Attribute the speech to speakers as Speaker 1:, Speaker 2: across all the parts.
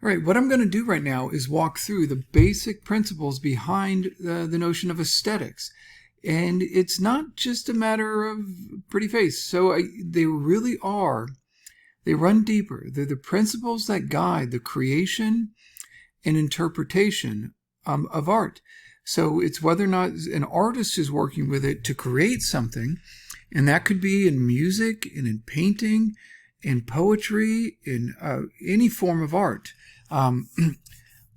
Speaker 1: All right, what I'm going to do right now is walk through the basic principles behind the notion of aesthetics. And it's not just a matter of pretty face. So they really are, they run deeper. They're the principles that guide the creation and interpretation of art. So it's whether or not an artist is working with it to create something, and that could be in music and in painting, in poetry, in any form of art.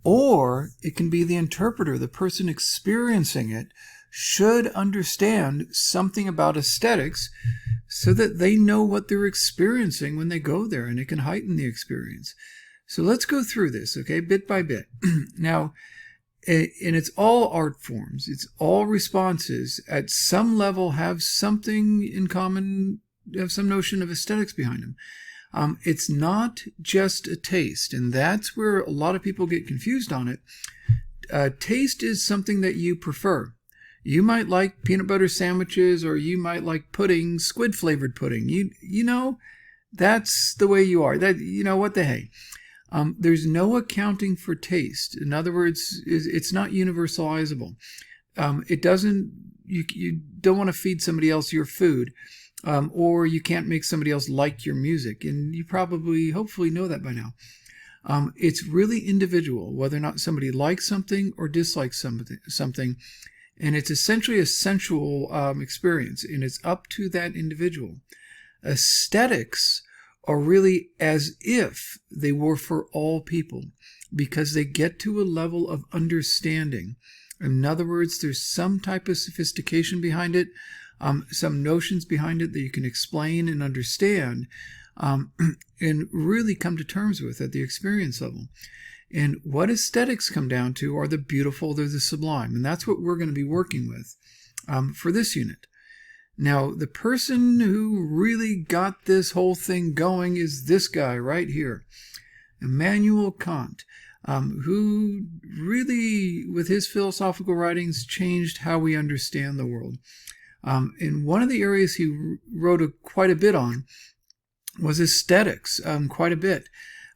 Speaker 1: Or it can be the interpreter, the person experiencing it, should understand something about aesthetics so that they know what they're experiencing when they go there, and it can heighten the experience. So let's go through this, okay, bit by bit. Now, and it's all art forms. It's all responses at some level have something in common, have some notion of aesthetics behind them. It's not just a taste, and that's where a lot of people get confused on it. Taste is something that you prefer. You might like peanut butter sandwiches, or you might like pudding, squid flavored pudding. You know, that's the way you are. That, you know, what the hey. There's no accounting for taste. In other words, it's not universalizable. It doesn't. You don't want to feed somebody else your food, or you can't make somebody else like your music, and you probably, hopefully, know that by now. It's really individual, whether or not somebody likes something or dislikes something. And it's essentially a sensual experience, and it's up to that individual. Aesthetics are really as if they were for all people, because they get to a level of understanding. In other words, there's some type of sophistication behind it, some notions behind it that you can explain and understand, and really come to terms with at the experience level. And what aesthetics come down to are the beautiful, they're the sublime. And that's what we're going to be working with for this unit. Now, the person who really got this whole thing going is this guy right here, Immanuel Kant, who really, with his philosophical writings, changed how we understand the world. And one of the areas he wrote quite a bit on was aesthetics, quite a bit.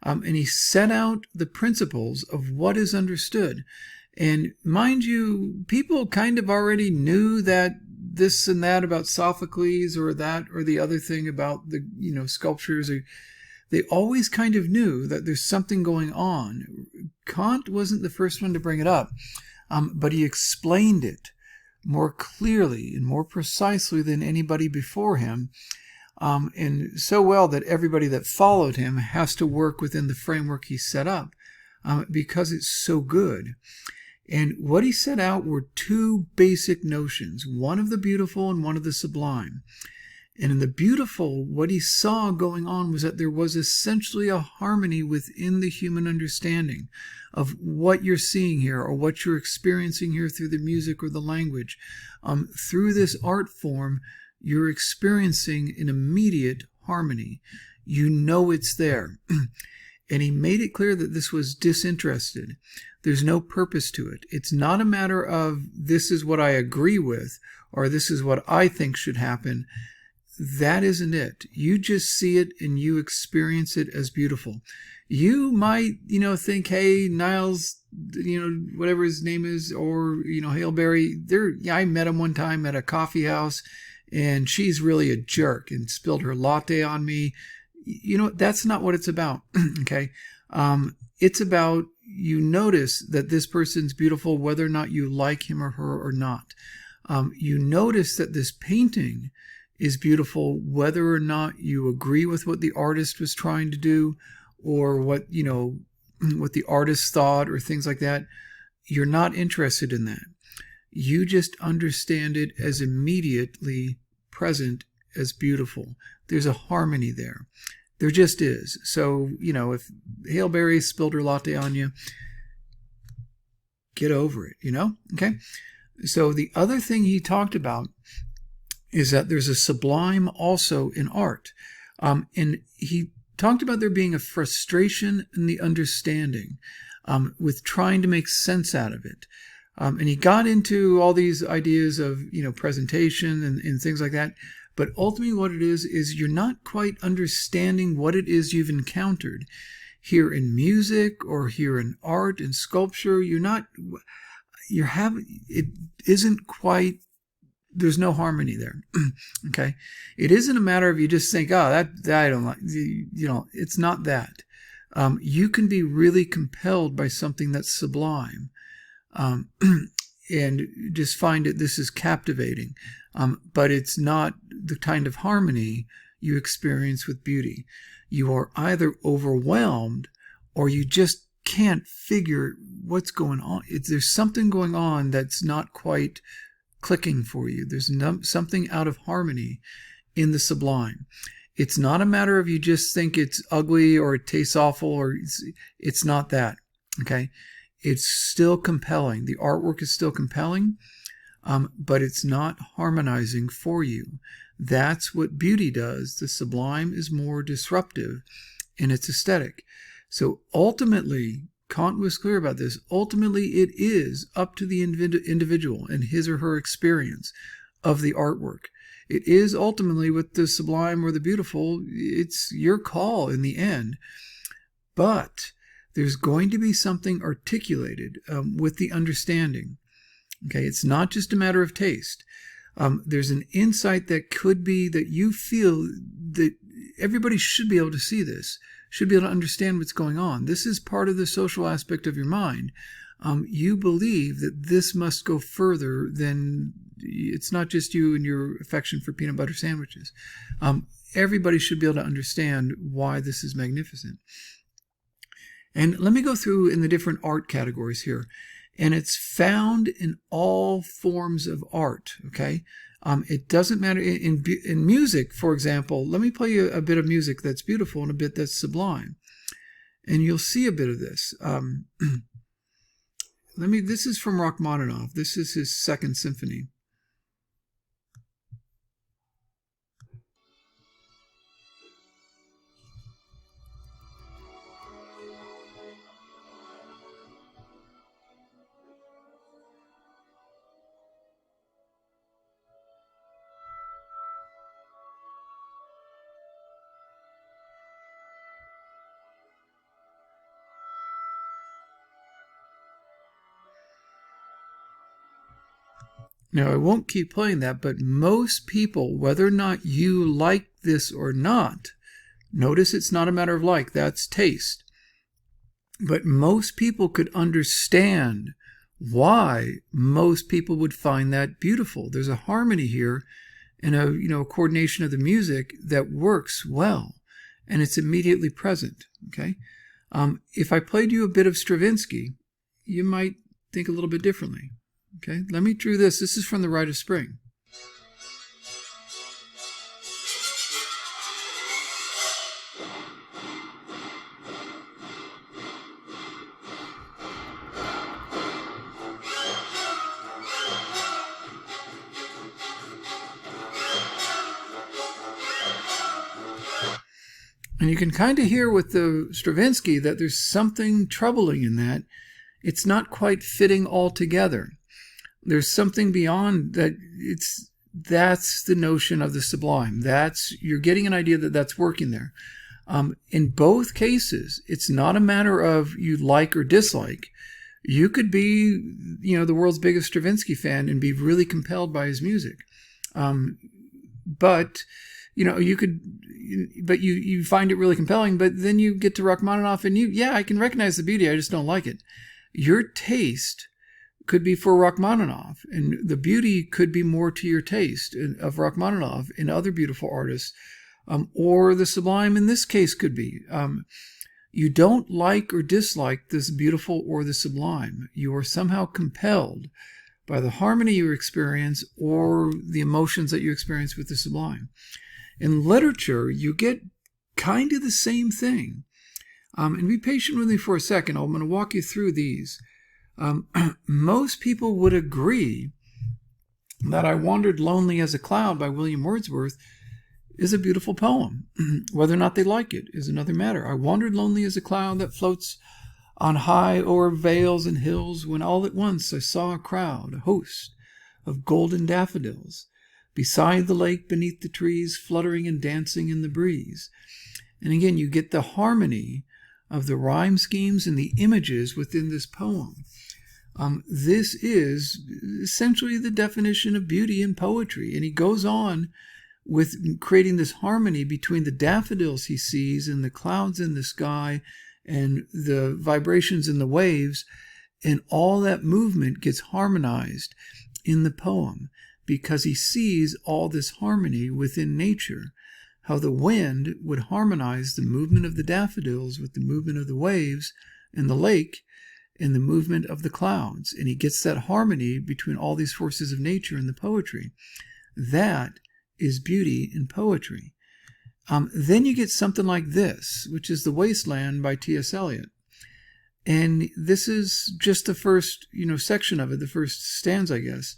Speaker 1: And he set out the principles of what is understood. And mind you, people kind of already knew that this and that about Sophocles, or that or the other thing about the, sculptures. They always kind of knew that there's something going on. Kant wasn't the first one to bring it up, but he explained it more clearly and more precisely than anybody before him. And so well that everybody that followed him has to work within the framework he set up, because it's so good. And what he set out were two basic notions, one of the beautiful and one of the sublime. And in the beautiful, what he saw going on was that there was essentially a harmony within the human understanding of what you're seeing here, or what you're experiencing here through the music or the language. Through this art form, you're experiencing an immediate harmony. You know it's there. And he made it clear that this was disinterested. There's no purpose to it. It's not a matter of this is what I agree with, or this is what I think should happen. That isn't it. You just see it and you experience it as beautiful. You might, think, hey, Niles, whatever his name is, or, Haleberry, I met him one time at a coffee house, and she's really a jerk and spilled her latte on me. That's not what it's about. Okay. It's about, you notice that this person's beautiful, whether or not you like him or her or not. You notice that this painting is beautiful, whether or not you agree with what the artist was trying to do, or what the artist thought, or things like that. You're not interested in that. You just understand it as immediately present as beautiful. There's a harmony there. There just is. So, if Haleberry spilled her latte on you, get over it, Okay? So the other thing he talked about is that there's a sublime also in art. And he talked about there being a frustration in the understanding, with trying to make sense out of it. And he got into all these ideas of, presentation and things like that. But ultimately what it is you're not quite understanding what it is you've encountered. here in music or here in art and sculpture, it isn't quite, there's no harmony there. Okay. It isn't a matter of you just think, oh, that I don't like, it's not that. You can be really compelled by something that's sublime. And just find it, this is captivating. But it's not the kind of harmony you experience with beauty. You are either overwhelmed or you just can't figure what's going on. There's something going on that's not quite clicking for you. There's something out of harmony in the sublime. It's not a matter of you just think it's ugly or it tastes awful, or it's not that. Okay. It's still compelling. The artwork is still compelling, but it's not harmonizing for you. That's what beauty does. The sublime is more disruptive in its aesthetic. So ultimately, Kant was clear about this. Ultimately, it is up to the individual and his or her experience of the artwork. It is ultimately with the sublime or the beautiful. It's your call in the end. But there's going to be something articulated with the understanding. Okay, it's not just a matter of taste. There's an insight that could be that you feel that everybody should be able to see this, should be able to understand what's going on. This is part of the social aspect of your mind. You believe that this must go further than, it's not just you and your affection for peanut butter sandwiches. Everybody should be able to understand why this is magnificent. And let me go through in the different art categories here. And it's found in all forms of art, okay? It doesn't matter. In music, for example, let me play you a bit of music that's beautiful and a bit that's sublime. And you'll see a bit of this. This is from Rachmaninoff. This is his Second Symphony. Now, I won't keep playing that, but most people, whether or not you like this or not, notice it's not a matter of like, that's taste. But most people could understand why most people would find that beautiful. There's a harmony here and a coordination of the music that works well, and it's immediately present. Okay, if I played you a bit of Stravinsky, you might think a little bit differently. Okay, let me do this. This is from The Rite of Spring. And you can kind of hear with the Stravinsky that there's something troubling in that. It's not quite fitting all together. There's something beyond that. That's the notion of the sublime. You're getting an idea that that's working there. In both cases, it's not a matter of you like or dislike. You could be, the world's biggest Stravinsky fan and be really compelled by his music. But you find it really compelling, but then you get to Rachmaninoff and I can recognize the beauty, I just don't like it. Your taste could be for Rachmaninoff, and the beauty could be more to your taste of Rachmaninoff and other beautiful artists, or the sublime in this case could be. You don't like or dislike this beautiful or the sublime. You are somehow compelled by the harmony you experience or the emotions that you experience with the sublime. In literature, you get kind of the same thing. And be patient with me for a second. I'm going to walk you through these. Most people would agree that I Wandered Lonely as a Cloud by William Wordsworth is a beautiful poem. Whether or not they like it is another matter. I wandered lonely as a cloud that floats on high o'er vales and hills, when all at once I saw a crowd, a host of golden daffodils, beside the lake, beneath the trees, fluttering and dancing in the breeze. And again, you get the harmony of the rhyme schemes and the images within this poem. This is essentially the definition of beauty in poetry. And he goes on with creating this harmony between the daffodils he sees and the clouds in the sky and the vibrations in the waves. And all that movement gets harmonized in the poem because he sees all this harmony within nature. How the wind would harmonize the movement of the daffodils with the movement of the waves and the lake and the movement of the clouds. And he gets that harmony between all these forces of nature in the poetry. That is beauty in poetry. Then you get something like this, which is The Wasteland by T.S. Eliot. And this is just the first, section of it, the first stanza, I guess.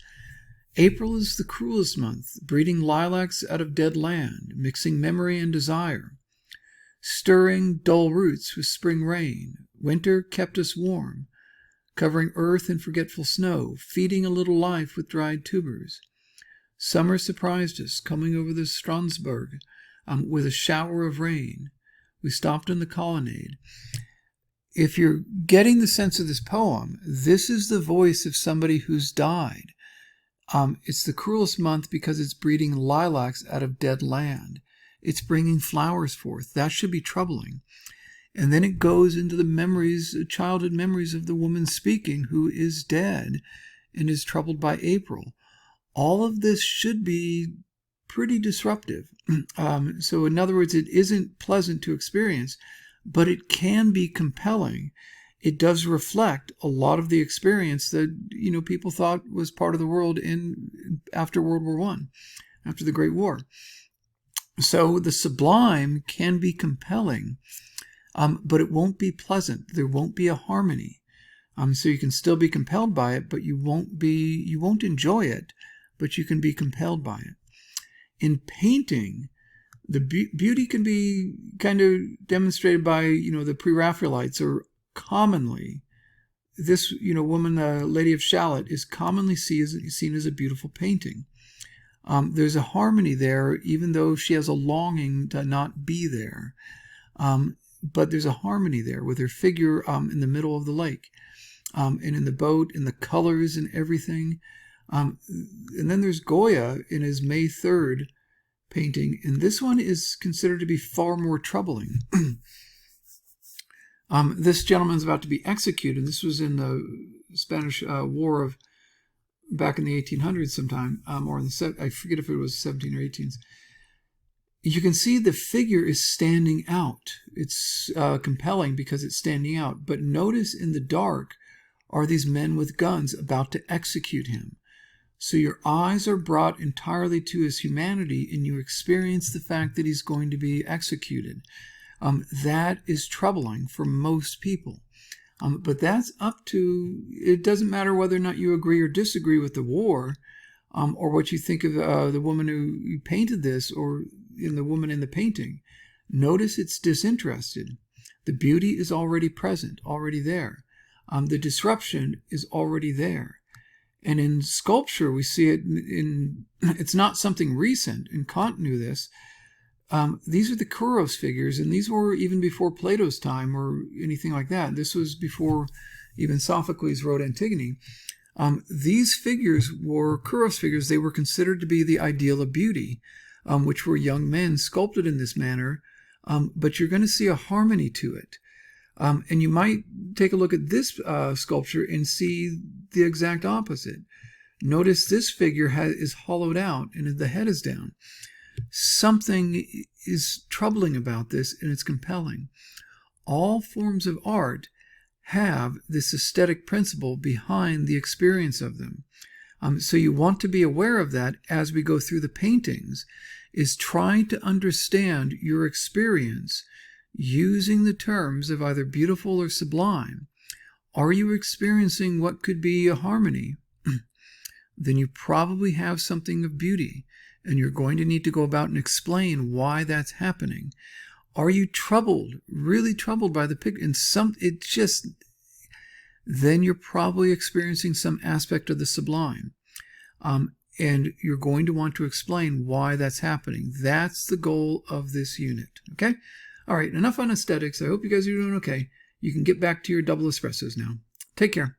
Speaker 1: April is the cruelest month, breeding lilacs out of dead land, mixing memory and desire. Stirring dull roots with spring rain, winter kept us warm, covering earth in forgetful snow, feeding a little life with dried tubers. Summer surprised us, coming over the Strasbourg with a shower of rain. We stopped in the colonnade. If you're getting the sense of this poem, this is the voice of somebody who's died. It's the cruelest month because it's breeding lilacs out of dead land. It's bringing flowers forth. That should be troubling. And then it goes into the memories, childhood memories of the woman speaking who is dead and is troubled by April. All of this should be pretty disruptive. So in other words, it isn't pleasant to experience, but it can be compelling. It does reflect a lot of the experience that, people thought was part of the world after World War I, after the Great War. So the sublime can be compelling, but it won't be pleasant. There won't be a harmony. So you can still be compelled by it, but you won't enjoy it, but you can be compelled by it. In painting, the beauty can be kind of demonstrated by, the Pre-Raphaelites, or commonly, this, woman, the Lady of Shalott, is commonly seen as a beautiful painting. There's a harmony there, even though she has a longing to not be there. But there's a harmony there with her figure in the middle of the lake, and in the boat, and the colors and everything. And then there's Goya in his May 3rd painting, and this one is considered to be far more troubling. This gentleman's about to be executed. This was in the Spanish War of back in the 1800s sometime, or in the I forget if it was 17 or 18s. You can see the figure is standing out. It's compelling because it's standing out. But notice in the dark are these men with guns about to execute him. So your eyes are brought entirely to his humanity, and you experience the fact that he's going to be executed. That is troubling for most people. But that's up to, it doesn't matter whether or not you agree or disagree with the war, or what you think of the woman who painted this, or in the woman in the painting. Notice it's disinterested. The beauty is already present, already there. The disruption is already there. And in sculpture, we see it it's not something recent, and Kant knew this. These are the Kouros figures, and these were even before Plato's time or anything like that. This was before even Sophocles wrote Antigone. These figures were Kouros figures. They were considered to be the ideal of beauty, which were young men sculpted in this manner, but you're going to see a harmony to it. And you might take a look at this sculpture and see the exact opposite. Notice this figure is hollowed out and the head is down. Something is troubling about this, and it's compelling. All forms of art have this aesthetic principle behind the experience of them. So you want to be aware of that as we go through the paintings, is trying to understand your experience using the terms of either beautiful or sublime. Are you experiencing what could be a harmony? Then you probably have something of beauty, and you're going to need to go about and explain why that's happening. Are you troubled, really troubled by the picture? Then you're probably experiencing some aspect of the sublime. And you're going to want to explain why that's happening. That's the goal of this unit. Okay? All right, enough on aesthetics. I hope you guys are doing okay. You can get back to your double espressos now. Take care.